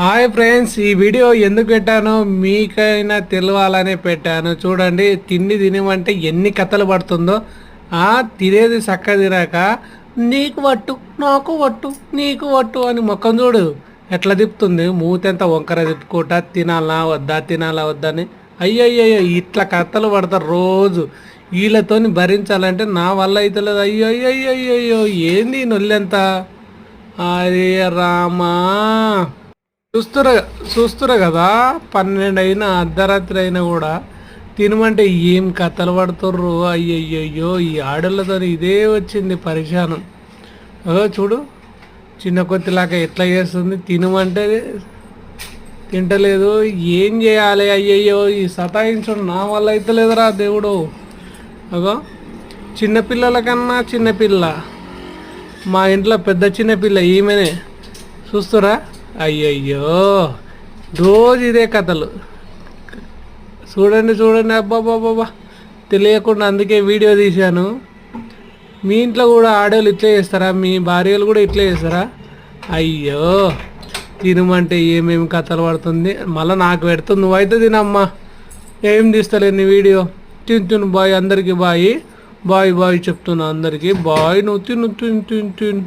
Hi friends, ఈ video ఎందుకు పెట్టానో మీకైనా తెలవాలనే పెట్టాను. చూడండి, తిండి తినమంటే ఎన్ని కథలు పడుతుందో. తినేది చక్క తిరాక నీకు వట్టు, నాకు వట్టు, నీకు వట్టు అని ముఖం చూడు ఎట్లా తిప్పుతుంది. మూతెంత వంకర తిప్పుకుంటా తినాలా వద్దా అని. అయ్యయ్యో, ఇట్లా కథలు పడతారు రోజు. వీళ్ళతోని భరించాలంటే నా వల్ల అయితే లేదు. అయ్యో ఏంది నొల్లెంత. అరే రామా, చూస్తురా కదా, 12 అయినా అర్ధరాత్రి అయినా కూడా తినమంటే ఏం కథలు పడుతుర్రు. అయ్యయ్యో, ఈ ఆడళ్ళతో ఇదే వచ్చింది పరిశానం. చూడు, చిన్న కొద్దిలాగా ఎట్లా చేస్తుంది. తినమంటే తింటలేదు. ఏం చేయాలి? అయ్యయ్యో, ఈ సతాయించడం నా వల్ల అయితే లేదురా దేవుడు. అగో, చిన్నపిల్లల కన్నా చిన్నపిల్ల, మా ఇంట్లో పెద్ద చిన్నపిల్ల ఈమెనే. చూస్తురా, అయ్యయ్యో, రోజు ఇదే కథలు. చూడండి అబ్బాబాబా, తెలియకుండా అందుకే వీడియో తీశాను. మీ ఇంట్లో కూడా ఆడవాళ్ళు ఇట్లే చేస్తారా? మీ భార్యలు కూడా ఇట్లే చేస్తారా? అయ్యో, తినమంటే ఏమేమి కథలు పడుతుంది. మళ్ళీ నాకు పెడుతుంది. నువ్వైతే తినమ్మా, ఏం తీస్తలేదు నీ వీడియో. తిను బాయ్, అందరికీ బాయ్ చెప్తున్నా అందరికీ బాయ్. నువ్వు తిను.